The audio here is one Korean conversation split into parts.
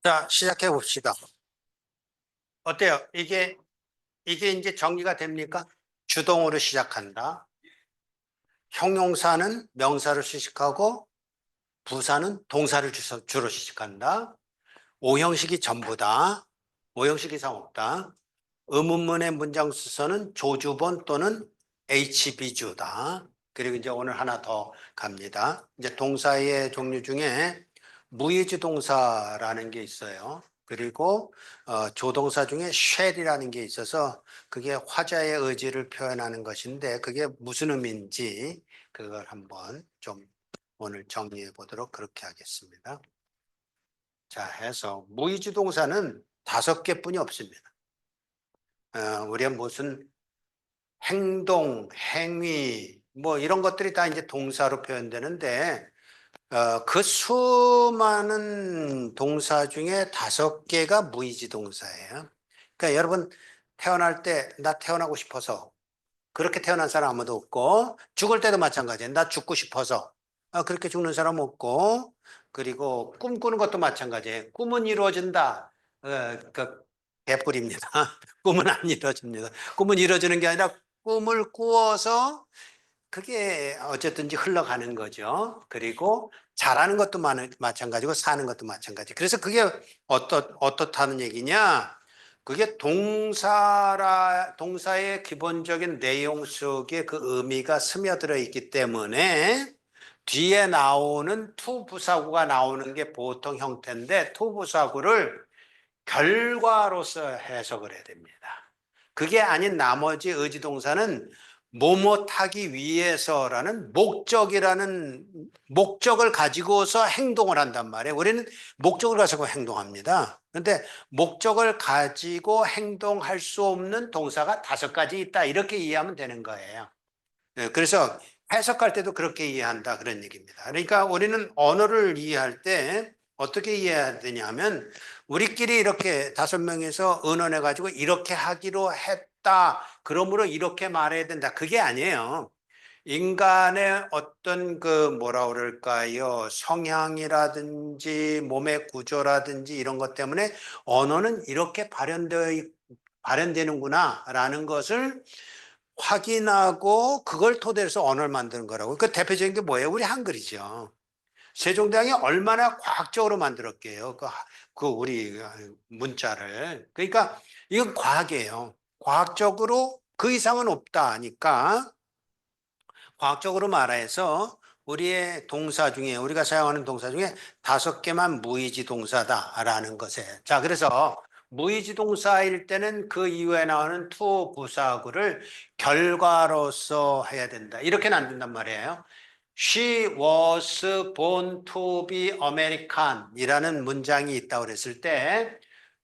자, 시작해 봅시다. 어때요? 이게 이제 정리가 됩니까? 주동으로 시작한다. 형용사는 명사를 시작하고 부사는 동사를 주로 시작한다. 오형식이 전부다. 오형식 이상 없다. 의문문의 문장 수서는 조주본 또는 HB주다. 그리고 이제 오늘 하나 더 갑니다. 이제 동사의 종류 중에 무의지 동사라는 게 있어요. 그리고 조동사 중에 shall이라는 게 있어서 그게 화자의 의지를 표현하는 것인데 그게 무슨 의미인지 그걸 한번 좀 오늘 정리해 보도록 그렇게 하겠습니다. 자, 해서 무의지 동사는 5개뿐이 없습니다. 우리가 무슨 행동, 행위, 뭐 이런 것들이 다 이제 동사로 표현되는데, 그 수많은 동사 중에 5개가 무의지 동사예요. 그러니까 여러분 태어날 때 나 태어나고 싶어서 그렇게 태어난 사람 아무도 없고, 죽을 때도 마찬가지예요. 나 죽고 싶어서 그렇게 죽는 사람 없고, 그리고 꿈꾸는 것도 마찬가지예요. 꿈은 이루어진다. 그 개뿔입니다. 꿈은 안 이루어집니다. 꿈은 이루어지는 게 아니라 꿈을 꾸어서 그게 어쨌든지 흘러가는 거죠. 그리고 잘하는 것도 마찬가지고 사는 것도 마찬가지. 그래서 그게 어떻다는 얘기냐? 그게 동사의 기본적인 내용 속에 그 의미가 스며들어 있기 때문에 뒤에 나오는 투부사구가 나오는 게 보통 형태인데 투부사구를 결과로서 해석을 해야 됩니다. 그게 아닌 나머지 의지동사는 뭐뭐하기 위해서라는 목적을 가지고서 행동을 한단 말이에요. 우리는 목적을 가지고 행동합니다. 그런데 목적을 가지고 행동할 수 없는 동사가 5가지 있다. 이렇게 이해하면 되는 거예요. 그래서 해석할 때도 그렇게 이해한다. 그런 얘기입니다. 그러니까 우리는 언어를 이해할 때 어떻게 이해해야 되냐면 우리끼리 이렇게 5명이서 의논해가지고 이렇게 하기로 했다. 그러므로 이렇게 말해야 된다. 그게 아니에요. 인간의 어떤 그 뭐라 그럴까요? 성향이라든지 몸의 구조라든지 이런 것 때문에 언어는 이렇게 발현되는구나라는 것을 확인하고 그걸 토대로 해서 언어를 만드는 거라고. 그 대표적인 게 뭐예요? 우리 한글이죠. 세종대왕이 얼마나 과학적으로 만들었게요. 그 우리 문자를. 그러니까 이건 과학이에요. 과학적으로 그 이상은 없다 하니까 과학적으로 말해서 우리의 동사 중에 우리가 사용하는 동사 중에 5개만 무의지 동사다라는 것에 자 그래서 무의지 동사일 때는 그 이후에 나오는 to 부사구를 결과로서 해야 된다. 이렇게는 안 된단 말이에요. She was born to be American 이라는 문장이 있다고 그랬을 때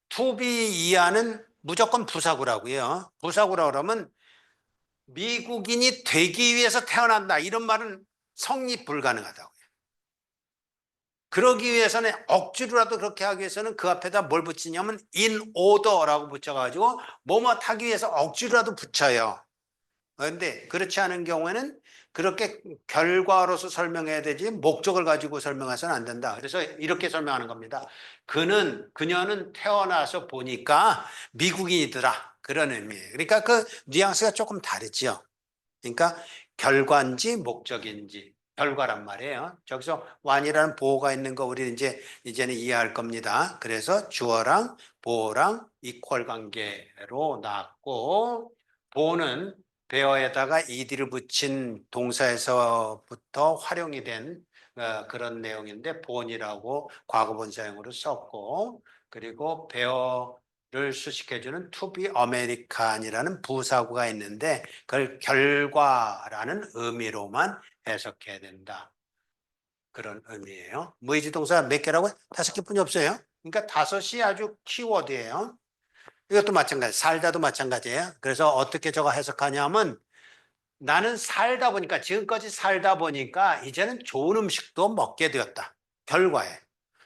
to be 이하는 무조건 부사구라고요. 부사구라고 그러면 미국인이 되기 위해서 태어난다. 이런 말은 성립 불가능하다고요. 그러기 위해서는 억지로라도 그렇게 하기 위해서는 그 앞에다 뭘 붙이냐면 in order라고 붙여가지고 뭐뭐 하기 위해서 억지로라도 붙여요. 그런데 그렇지 않은 경우에는 그렇게 결과로서 설명해야 되지 목적을 가지고 설명해서는 안 된다. 그래서 이렇게 설명하는 겁니다. 그녀는 태어나서 보니까 미국인이더라. 그런 의미예요. 그러니까 그 뉘앙스가 조금 다르죠. 그러니까 결과인지 목적인지 결과란 말이에요. 저기서 완이라는 보호가 있는 거 우리 이제는 이해할 겁니다. 그래서 주어랑 보호랑 이퀄 관계로 나왔고 보호는 bear에다가 ed를 붙인 동사에서부터 활용이 된 그런 내용인데 born이라고 과거분사형으로 썼고 그리고 bear를 수식해주는 to be American이라는 부사구가 있는데 그걸 결과라는 의미로만 해석해야 된다. 그런 의미예요. 무의지 동사 몇 개라고요? 5개뿐이 없어요. 그러니까 5이 아주 키워드예요. 이것도 마찬가지, 살다도 마찬가지예요. 그래서 어떻게 저거 해석하냐면 나는 살다 보니까 지금까지 살다 보니까 이제는 좋은 음식도 먹게 되었다. 결과에.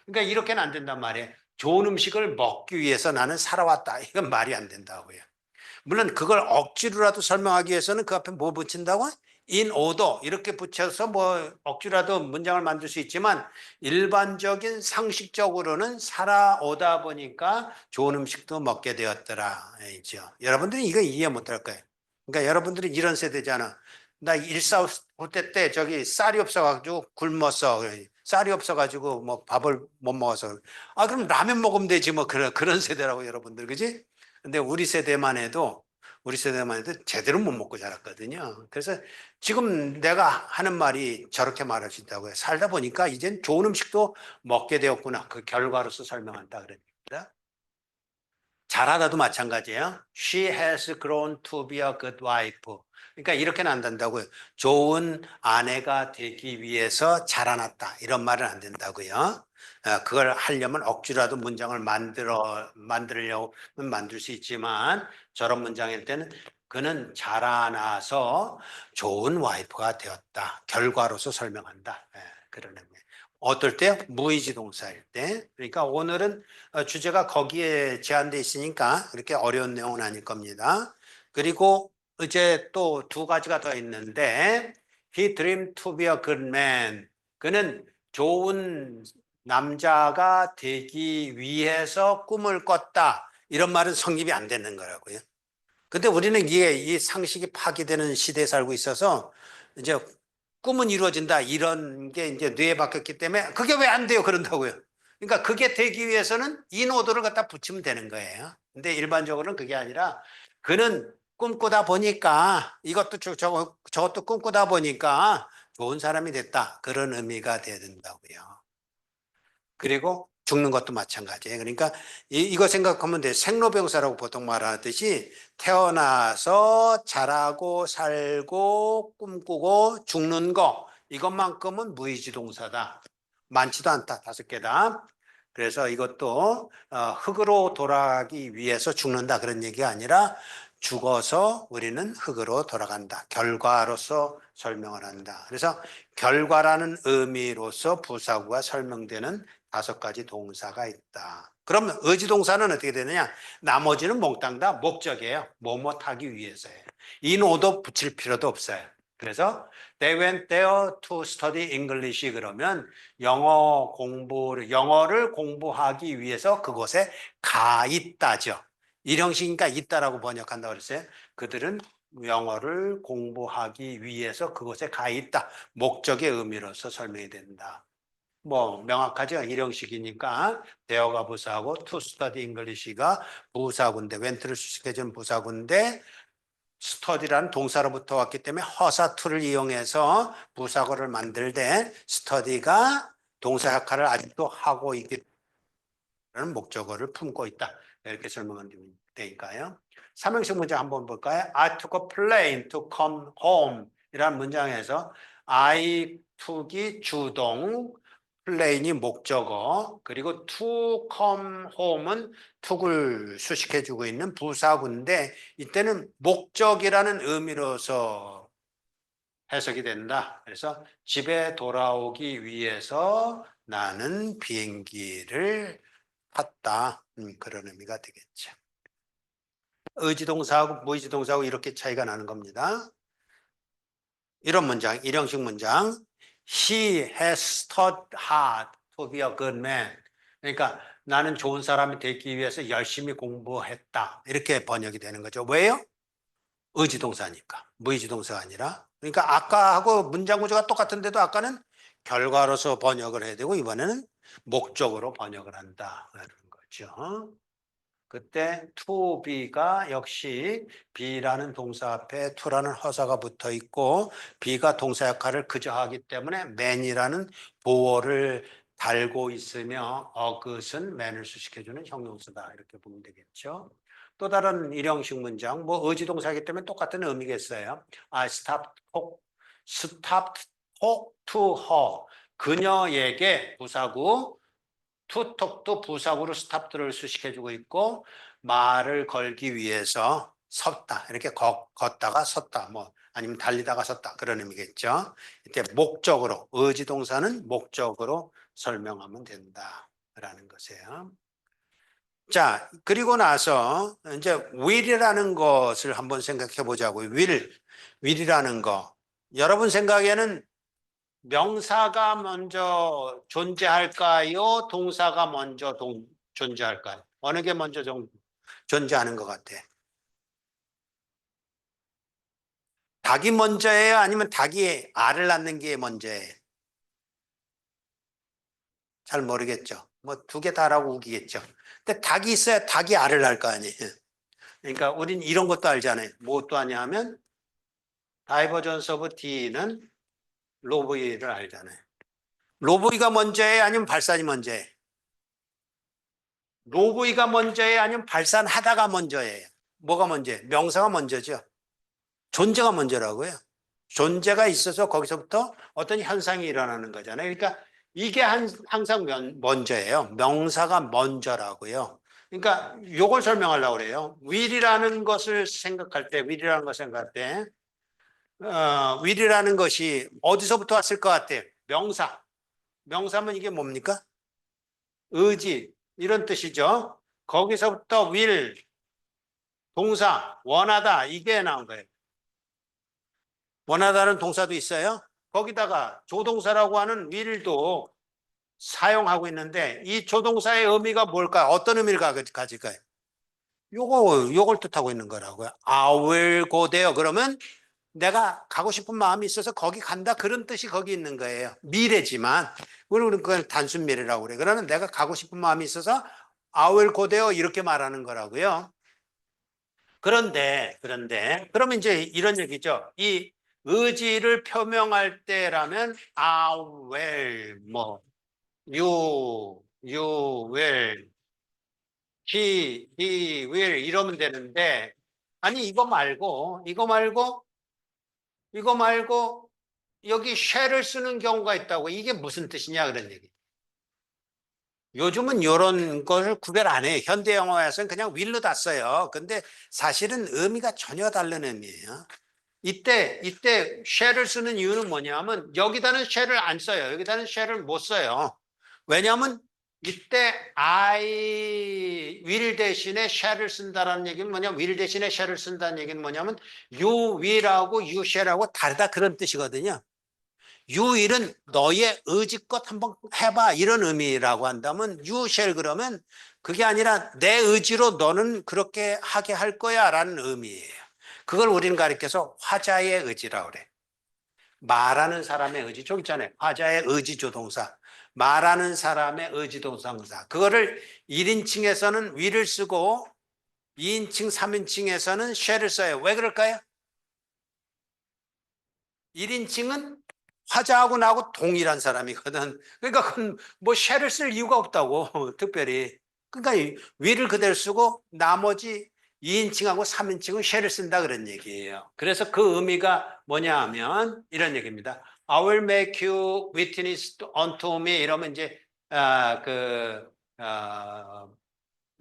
그러니까 이렇게는 안 된단 말이에요. 좋은 음식을 먹기 위해서 나는 살아왔다. 이건 말이 안 된다고요. 물론 그걸 억지로라도 설명하기 위해서는 그 앞에 뭐 붙인다고? in order 이렇게 붙여서 뭐 억지라도 문장을 만들 수 있지만 일반적인 상식적으로는 살아오다 보니까 좋은 음식도 먹게 되었더라. 있죠. 여러분들이 이거 이해 못할 거예요. 그러니까 여러분들이 이런 세대잖아. 나 일사후퇴 때 저기 쌀이 없어가지고 굶었어. 쌀이 없어가지고 뭐 밥을 못 먹어서. 아, 그럼 라면 먹으면 되지 뭐 그런 세대라고 여러분들. 그지? 근데 우리 세대만 해도 제대로 못 먹고 자랐거든요. 그래서 지금 내가 하는 말이 저렇게 말할 수 있다고 해요. 살다 보니까 이젠 좋은 음식도 먹게 되었구나. 그 결과로서 설명한다 그럽니다. 잘하다도 마찬가지예요. She has grown to be a good wife. 그러니까 이렇게는 안 된다고요. 좋은 아내가 되기 위해서 자라났다. 이런 말은 안 된다고요. 그걸 하려면 억지로라도 문장을 만들려면 만들 수 있지만 저런 문장일 때는 그는 자라나서 좋은 와이프가 되었다. 결과로서 설명한다. 그런 의미. 어떨 때? 무의지 동사일 때. 그러니까 오늘은 주제가 거기에 제한돼 있으니까 그렇게 어려운 내용은 아닐 겁니다. 그리고 이제 또 두 가지가 더 있는데 He dreamed to be a good man. 그는 좋은 남자가 되기 위해서 꿈을 꿨다. 이런 말은 성립이 안 되는 거라고요. 근데 우리는 이게 이 상식이 파괴되는 시대에 살고 있어서 이제 꿈은 이루어진다 이런 게 이제 뇌에 박혔기 때문에 그게 왜 안 돼요 그런다고요. 그러니까 그게 되기 위해서는 인오도를 갖다 붙이면 되는 거예요. 근데 일반적으로는 그게 아니라 그는 꿈꾸다 보니까 이것도 저것도 꿈꾸다 보니까 좋은 사람이 됐다. 그런 의미가 돼야 된다고요. 그리고 죽는 것도 마찬가지예요. 그러니까 이거 생각하면 돼. 생로병사라고 보통 말하듯이 태어나서 자라고 살고 꿈꾸고 죽는 거 이것만큼은 무의지동사다. 많지도 않다. 5개다. 그래서 이것도 흙으로 돌아가기 위해서 죽는다 그런 얘기가 아니라 죽어서 우리는 흙으로 돌아간다. 결과로서 설명을 한다. 그래서 결과라는 의미로서 부사구가 설명되는 5가지 동사가 있다. 그러면 의지동사는 어떻게 되느냐? 나머지는 몽땅 다 목적이에요. 뭐뭐 하기 위해서예요. 인오도 붙일 필요도 없어요. 그래서 they went there to study English 그러면 영어를 공부하기 위해서 그곳에 가 있다죠. 일형식이니까 있다라고 번역한다고 그랬어요. 그들은 영어를 공부하기 위해서 그곳에 가 있다. 목적의 의미로서 설명이 된다. 뭐 명확하죠. 일형식이니까 대어가 부사하고 to study English가 부사구인데 went를 수식해준 부사구인데 study라는 동사로부터 왔기 때문에 허사 to를 이용해서 부사구를 만들 때 study가 동사 역할을 아직도 하고 있기 때문에 목적어를 품고 있다. 이렇게 설명하면 되니까요. 삼형식 문장 한번 볼까요? I took a plane to come home 이라는 문장에서 I took이 주동, plane이 목적어, 그리고 to come home은 took을 수식해주고 있는 부사구인데 이때는 목적이라는 의미로서 해석이 된다. 그래서 집에 돌아오기 위해서 나는 비행기를 탔다. 그런 의미가 되겠죠. 의지동사하고 무의지동사하고 이렇게 차이가 나는 겁니다. 이런 문장, 일형식 문장. He has studied hard to be a good man. 그러니까 나는 좋은 사람이 되기 위해서 열심히 공부했다. 이렇게 번역이 되는 거죠. 왜요? 의지동사니까. 무의지동사가 아니라. 그러니까 아까하고 문장 구조가 똑같은데도 아까는 결과로서 번역을 해야 되고 이번에는 목적으로 번역을 한다. 그런 거죠. 그때 to be가 역시 be라는 동사 앞에 to라는 허사가 붙어 있고 be가 동사 역할을 그저 하기 때문에 man이라는 보어를 달고 있으며 어긋은 man을 수식해주는 형용사다. 이렇게 보면 되겠죠. 또 다른 일형식 문장, 뭐 의지동사이기 때문에 똑같은 의미겠어요. I stopped talk to her. 그녀에게 부사구 투톡도 부사구로 스탑들을 수식해주고 있고 말을 걸기 위해서 섰다 이렇게 걷다가 섰다 뭐 아니면 달리다가 섰다 그런 의미겠죠. 이때 목적으로 의지동사는 목적으로 설명하면 된다라는 것이에요. 자 그리고 나서 이제 will이라는 것을 한번 생각해 보자고요. will이라는 거 여러분 생각에는 명사가 먼저 존재할까요? 동사가 먼저 존재할까요? 어느 게 먼저 존재하는 것 같아? 닭이 먼저예요? 아니면 닭이 알을 낳는 게 먼저예요? 잘 모르겠죠. 뭐 두 개 다라고 우기겠죠. 근데 닭이 있어야 닭이 알을 낳을 거 아니에요. 그러니까 우린 이런 것도 알잖아요. 무엇도 아냐 하면 다이버전스 오브 D는 로브이를 알잖아요. 로브이가 먼저예요? 아니면 발산이 먼저예요? 로브이가 먼저예요? 아니면 발산하다가 먼저예요? 뭐가 먼저예요? 명사가 먼저죠. 존재가 먼저라고요. 존재가 있어서 거기서부터 어떤 현상이 일어나는 거잖아요. 그러니까 이게 항상 먼저예요. 명사가 먼저라고요. 그러니까 요걸 설명하려고 그래요. will이라는 것을 생각할 때, will이라는 것을 생각할 때, will이라는 것이 어디서부터 왔을 것 같아요? 명사. 명사면 이게 뭡니까? 의지. 이런 뜻이죠. 거기서부터 will, 동사, 원하다. 이게 나온 거예요. 원하다는 동사도 있어요. 거기다가 조동사라고 하는 will도 사용하고 있는데 이 조동사의 의미가 뭘까요? 어떤 의미를 가질까요? 요걸 뜻하고 있는 거라고요. I will go there. 그러면 내가 가고 싶은 마음이 있어서 거기 간다. 그런 뜻이 거기 있는 거예요. 미래지만 우리는 그걸 단순 미래라고 그래. 그러면 내가 가고 싶은 마음이 있어서 I will go there 이렇게 말하는 거라고요. 그런데 그러면 이제 이런 얘기죠. 이 의지를 표명할 때라면 I will, 뭐 you will, he will 이러면 되는데 아니 이거 말고 여기 shall을 쓰는 경우가 있다고. 이게 무슨 뜻이냐 그런 얘기. 요즘은 이런 걸 구별 안 해요. 현대 영어에서는 그냥 will로 다 써요. 근데 사실은 의미가 전혀 다른 의미예요. 이때 shall을 쓰는 이유는 뭐냐면 여기다는 shall을 안 써요. 여기다는 shall을 못 써요. 왜냐하면 이때 I will 대신에 shall을 쓴다라는 얘기는 뭐냐면 will 대신에 shall을 쓴다는 얘기는 뭐냐면 you will하고 you shall하고 다르다 그런 뜻이거든요. You will은 너의 의지껏 한번 해봐 이런 의미라고 한다면 you shall 그러면 그게 아니라 내 의지로 너는 그렇게 하게 할 거야 라는 의미예요. 그걸 우리는 가리켜서 화자의 의지라고 그래. 말하는 사람의 의지. 좀 있잖아요. 화자의 의지 조동사. 말하는 사람의 의지 동사무사. 그거를 1인칭에서는 will을 쓰고 2인칭, 3인칭에서는 shall을 써요. 왜 그럴까요? 1인칭은 화자하고 나하고 동일한 사람이거든. 그러니까 그건 뭐 shall을 쓸 이유가 없다고 특별히. 그러니까 will을 그대로 쓰고 나머지 2인칭하고 3인칭은 shall을 쓴다 그런 얘기예요. 그래서 그 의미가 뭐냐 하면 이런 얘기입니다. I will make you witness unto me 이러면 이제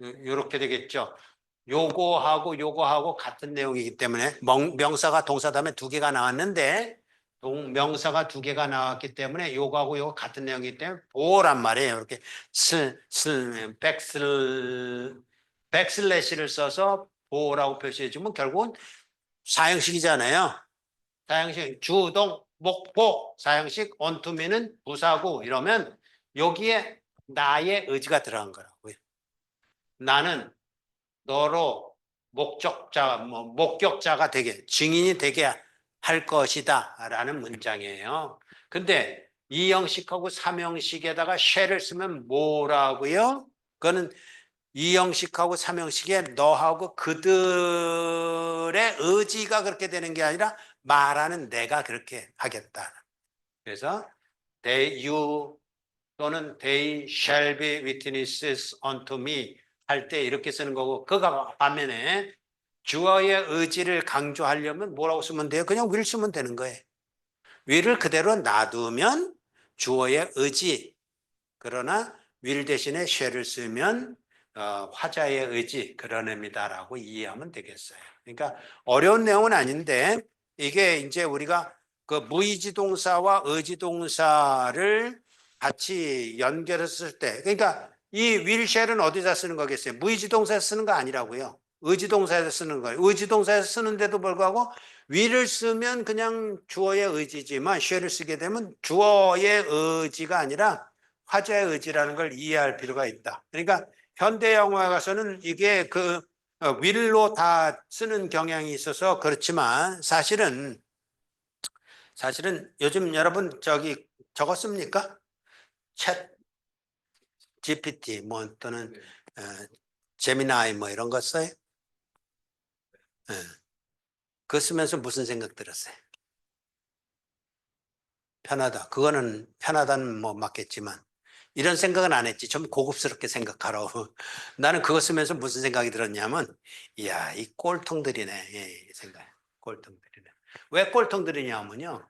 요렇게 되겠죠. 요거하고 같은 내용이기 때문에 명사가 동사 다음에 두 개가 나왔는데 명사가 두 개가 나왔기 때문에 요거하고 요거 같은 내용이기 때문에 보란 말이에요. 이렇게 백슬래시를 써서 보라고 표시해 주면 결국은 사형식이잖아요. 사형식 주동 목보 사형식 ontome는 부사고 이러면 여기에 나의 의지가 들어간 거라고요. 나는 너로 목격자가 되게 증인이 되게 할 것이다 라는 문장이에요. 근데 2형식하고 3형식에다가 shall을 쓰면 뭐라고요? 그거는 2형식하고 3형식에 너하고 그들의 의지가 그렇게 되는 게 아니라 말하는 내가 그렇게 하겠다. 그래서 you 또는 they shall be witnesses unto me 할 때 이렇게 쓰는 거고 그가 반면에 주어의 의지를 강조하려면 뭐라고 쓰면 돼요? 그냥 will 쓰면 되는 거예요. will을 그대로 놔두면 주어의 의지 그러나 will 대신에 shall을 쓰면 화자의 의지 그런 의미다라고 이해하면 되겠어요. 그러니까 어려운 내용은 아닌데 이게 이제 우리가 그 무의지 동사와 의지 동사를 같이 연결했을 때 그러니까 이 will shall은 어디다 쓰는 거겠어요? 무의지 동사에 쓰는 거 아니라고요. 의지동사에서 쓰는 거예요. 의지동사에서 쓰는데도 불구하고 will을 쓰면 그냥 주어의 의지지만 shall을 쓰게 되면 주어의 의지가 아니라 화자의 의지라는 걸 이해할 필요가 있다. 그러니까 현대 영화에 가서는 이게 will로 다 쓰는 경향이 있어서 그렇지만 사실은 요즘 여러분 저거 씁니까? 챗 GPT 뭐 또는 제미나이 뭐 이런 거 써요? 예. 그거 쓰면서 무슨 생각 들었어요? 편하다. 그거는 편하다는 뭐 맞겠지만 이런 생각은 안 했지. 좀 고급스럽게 생각하라고. 나는 그거 쓰면서 무슨 생각이 들었냐면 이야 이 꼴통들이네. 예, 이 생각. 꼴통들이네. 왜 꼴통들이냐면요.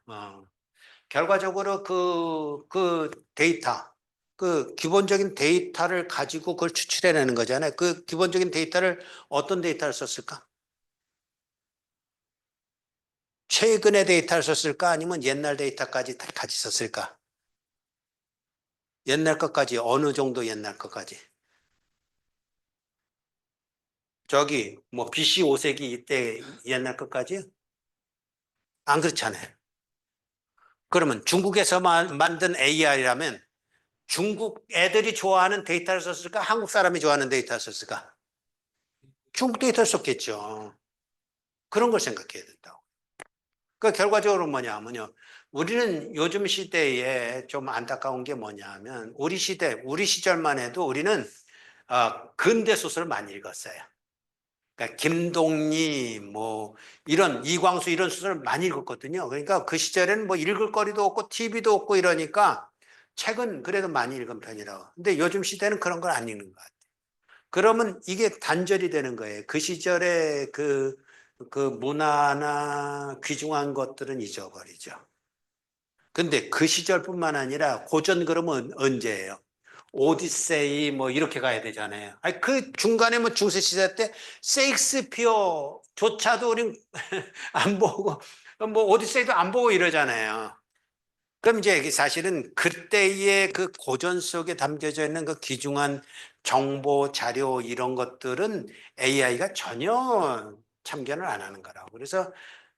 결과적으로 그 데이터 그 기본적인 데이터를 가지고 그걸 추출해내는 거잖아요. 그 기본적인 데이터를 어떤 데이터를 썼을까? 최근의 데이터를 썼을까? 아니면 옛날 데이터까지 다 같이 썼을까? 옛날 것까지 어느 정도 옛날 것까지? 저기 뭐 BC 5세기 이때 옛날 것까지? 안 그렇잖아요. 그러면 중국에서 만든 AI라면 중국 애들이 좋아하는 데이터를 썼을까? 한국 사람이 좋아하는 데이터를 썼을까? 중국 데이터를 썼겠죠. 그런 걸 생각해야 된다고. 그 결과적으로 뭐냐면요. 우리는 요즘 시대에 좀 안타까운 게 뭐냐면 우리 시절만 해도 우리는 근대 소설을 많이 읽었어요. 그러니까 김동리 뭐 이런 이광수 이런 소설을 많이 읽었거든요. 그러니까 그 시절에는 뭐 읽을 거리도 없고 TV도 없고 이러니까 책은 그래도 많이 읽은 편이라고. 근데 요즘 시대는 그런 걸 안 읽는 것 같아요. 그러면 이게 단절이 되는 거예요. 그 시절에 그 문화나 귀중한 것들은 잊어버리죠. 근데 그 시절뿐만 아니라 고전 그러면 언제예요? 오디세이 뭐 이렇게 가야 되잖아요. 아니 그 중간에 뭐 중세 시대 때 세익스피어조차도 우린 안 보고 뭐 오디세이도 안 보고 이러잖아요. 그럼 이제 이게 사실은 그때의 그 고전 속에 담겨져 있는 그 귀중한 정보, 자료 이런 것들은 AI가 전혀 참견을 안 하는 거라고. 그래서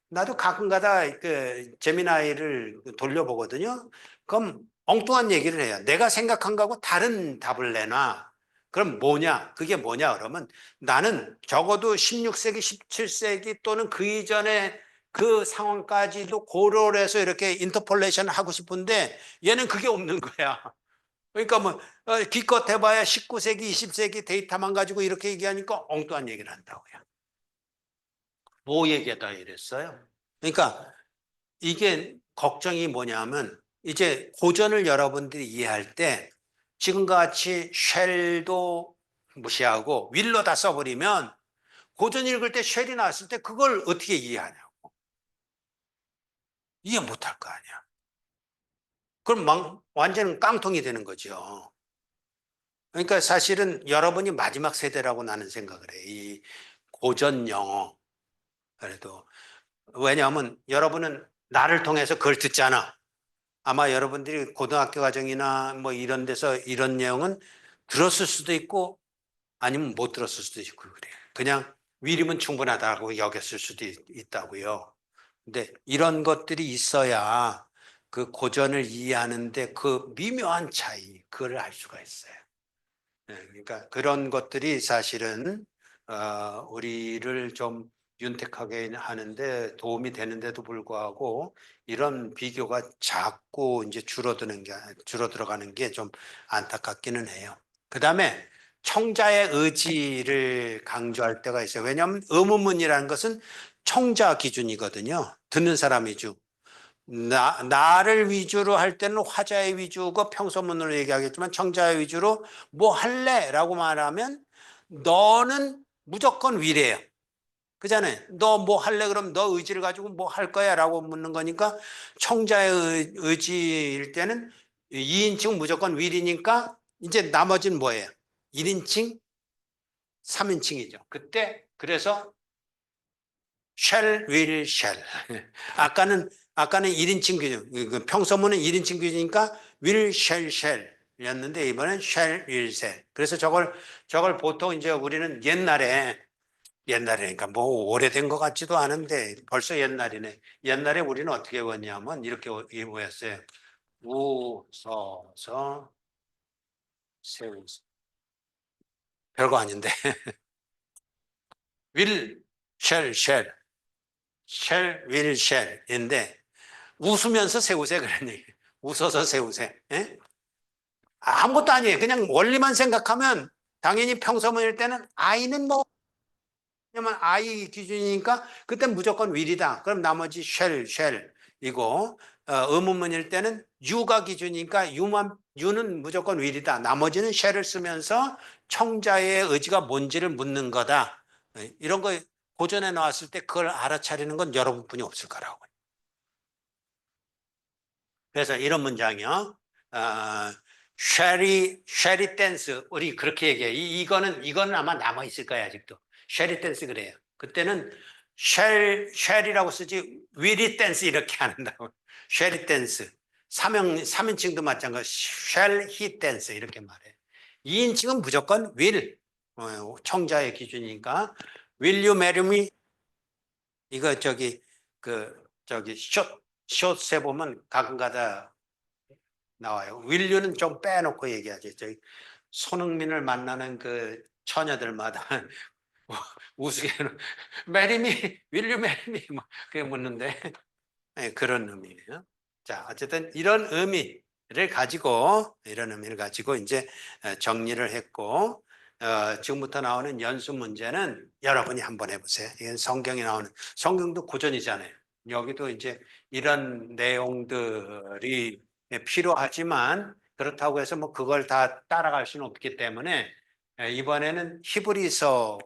나도 가끔가다 그 제미나이를 돌려보거든요. 그럼 엉뚱한 얘기를 해요. 내가 생각한 거하고 다른 답을 내놔. 그럼 뭐냐? 그게 뭐냐? 그러면 나는 적어도 16세기, 17세기 또는 그 이전에 그 상황까지도 고려를 해서 이렇게 인터폴레이션 하고 싶은데 얘는 그게 없는 거야. 그러니까 뭐 기껏 해봐야 19세기, 20세기 데이터만 가지고 이렇게 얘기하니까 엉뚱한 얘기를 한다고요. 뭐 얘기하다 이랬어요? 그러니까 이게 걱정이 뭐냐면 이제 고전을 여러분들이 이해할 때 지금과 같이 쉘도 무시하고 윌로 다 써버리면 고전 읽을 때 쉘이 나왔을 때 그걸 어떻게 이해하냐고. 이해 못할 거 아니야. 그럼 완전 깡통이 되는 거죠. 그러니까 사실은 여러분이 마지막 세대라고 나는 생각을 해. 이 고전 영어. 그래도 왜냐하면 여러분은 나를 통해서 그걸 듣잖아. 아마 여러분들이 고등학교 과정이나 뭐 이런 데서 이런 내용은 들었을 수도 있고 아니면 못 들었을 수도 있고 그래요. 그냥 위리면 충분하다고 여겼을 수도 있다고요. 근데 이런 것들이 있어야 그 고전을 이해하는데 그 미묘한 차이, 그걸 알 수가 있어요. 그러니까 그런 것들이 사실은 우리를 좀 윤택하게 하는데 도움이 되는데도 불구하고 이런 비교가 자꾸 이제 줄어들어가는 게 좀 안타깝기는 해요. 그다음에 청자의 의지를 강조할 때가 있어요. 왜냐하면 의문문이라는 것은 청자 기준이거든요. 듣는 사람 위주. 나를 위주로 할 때는 화자의 위주고 평소문으로 얘기하겠지만 청자의 위주로 뭐 할래? 라고 말하면 너는 무조건 위래요. 그잖아요. 너 뭐 할래? 그럼 너 의지를 가지고 뭐 할 거야? 라고 묻는 거니까 청자의 의지일 때는 2인칭 무조건 위리니까 이제 나머지는 뭐예요? 1인칭, 3인칭이죠. 그때 그래서 shall, will, shall. 아까는 1인칭 규정, 평서문은 1인칭 규정이니까 will, shall, shall 였는데 이번엔 shall, will, shall. 그래서 저걸 보통 이제 우리는 옛날에 옛날이니까 뭐 오래된 것 같지도 않은데 벌써 옛날이네. 옛날에 우리는 어떻게 외웠냐면 이렇게 외웠어요. 웃어서 세우서. 별거 아닌데. will, shall, will, shall인데 웃으면서 세우세 그런 얘기. 웃어서 세우세. 예? 아무것도 아니에요. 그냥 원리만 생각하면 당연히 평서문일 때는 I는 뭐 왜냐면 I 기준이니까 그때 무조건 will이다. 그럼 나머지 shall 이고 의문문일 때는 you가 기준이니까 you는 무조건 will이다. 나머지는 shall을 쓰면서 청자의 의지가 뭔지를 묻는 거다. 이런 거 고전에 나왔을 때 그걸 알아차리는 건 여러분뿐이 없을 거라고. 그래서 이런 문장이요. 쉐리 댄스 우리 그렇게 얘기해요. 이거는 아마 남아 있을 거예요 아직도. 쉐리 댄스 그래요. 그때는 쉘이라고 쓰지 위리 댄스 이렇게 안 한다고. 쉐리 댄스 3인칭도 마찬가지. 쉘히 댄스 이렇게 말해. 2인칭은 무조건 will 청자의 기준이니까 will you marry me 이거 저기 숏에 보면 가끔가다 나와요. 윌류는 좀 빼놓고 얘기하죠. 저희 손흥민을 만나는 그 처녀들마다 우스개는 메리미, 윌류 메리미 뭐 그게 묻는데 네, 그런 의미예요. 자, 어쨌든 이런 의미를 가지고 이제 정리를 했고 지금부터 나오는 연수 문제는 여러분이 한번 해보세요. 이건 성경에 나오는 성경도 고전이잖아요. 여기도 이제 이런 내용들이 필요하지만 그렇다고 해서 뭐 그걸 다 따라갈 수는 없기 때문에 이번에는 히브리서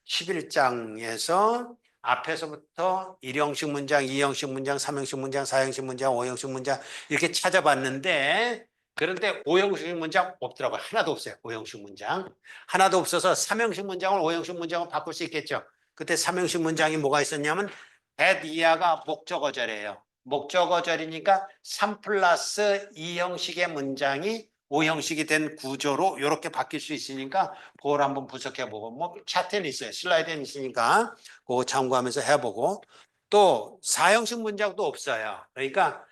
11장에서 앞에서부터 1형식 문장, 2형식 문장, 3형식 문장, 4형식 문장, 5형식 문장 이렇게 찾아봤는데 그런데 5형식 문장 없더라고요. 하나도 없어요. 5형식 문장. 하나도 없어서 3형식 문장을 5형식 문장으로 바꿀 수 있겠죠. 그때 3형식 문장이 뭐가 있었냐면 at 이하가 목적어절이에요. 목적어절이니까 3 플러스 2형식의 문장이 5형식이 된 구조로 이렇게 바뀔 수 있으니까 그걸 한번 분석해보고 뭐 차트는 있어요. 슬라이드는 있으니까 그거 참고하면서 해보고 또 4형식 문장도 없어요. 그러니까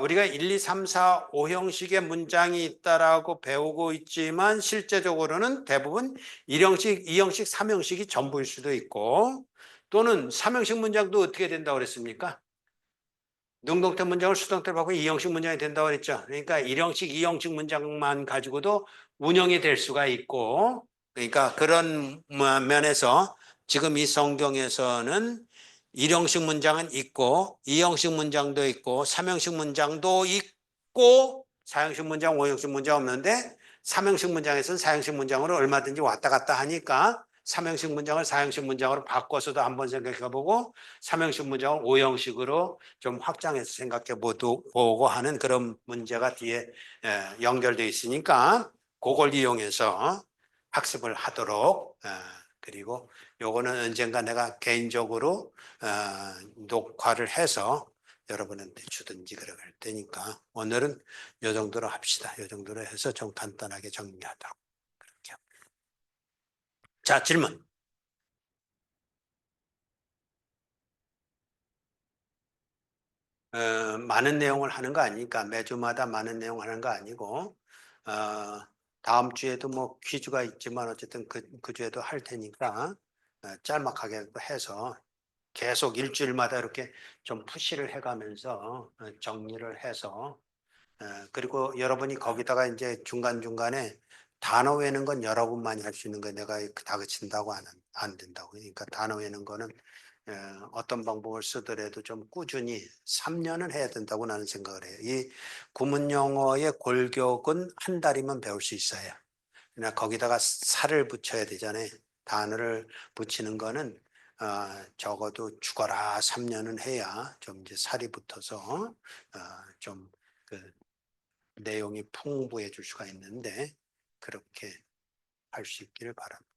우리가 1, 2, 3, 4, 5형식의 문장이 있다라고 배우고 있지만 실제적으로는 대부분 1형식, 2형식, 3형식이 전부일 수도 있고 또는 3형식 문장도 어떻게 된다고 그랬습니까? 능동태 문장을 수동태로 바꾸고 2형식 문장이 된다고 그랬죠. 그러니까 1형식, 2형식 문장만 가지고도 운영이 될 수가 있고 그러니까 그런 면에서 지금 이 성경에서는 1형식 문장은 있고 2형식 문장도 있고 3형식 문장도 있고 4형식 문장, 5형식 문장 없는데 3형식 문장에서는 4형식 문장으로 얼마든지 왔다 갔다 하니까 3형식 문장을 4형식 문장으로 바꿔서도 한번 생각해보고 3형식 문장을 5형식으로 좀 확장해서 생각해 보고 하는 그런 문제가 뒤에 연결되어 있으니까 그걸 이용해서 학습을 하도록 그리고 요거는 언젠가 내가 개인적으로 녹화를 해서 여러분한테 주든지 그럴 테니까 오늘은 요 정도로 합시다. 요 정도로 해서 좀 간단하게 정리하도록 그렇게. 자, 질문. 많은 내용을 하는 거 아니니까 매주마다 많은 내용을 하는 거 아니고 다음 주에도 뭐 퀴즈가 있지만 어쨌든 그 주에도 할 테니까 짤막하게 해서 계속 일주일마다 이렇게 좀 푸시를 해가면서 정리를 해서 그리고 여러분이 거기다가 이제 중간중간에 단어 외는 건 여러분만이 할 수 있는 거 내가 다 그친다고 안 된다고. 그러니까 단어 외는 거는 어떤 방법을 쓰더라도 좀 꾸준히 3년은 해야 된다고 나는 생각을 해요. 이 구문 영어의 골격은 한 달이면 배울 수 있어요. 그러나 거기다가 살을 붙여야 되잖아요. 단어를 붙이는 거는 적어도 죽어라 3년은 해야 좀 이제 살이 붙어서 좀그 내용이 풍부해질 수가 있는데 그렇게 할 수 있기를 바랍니다.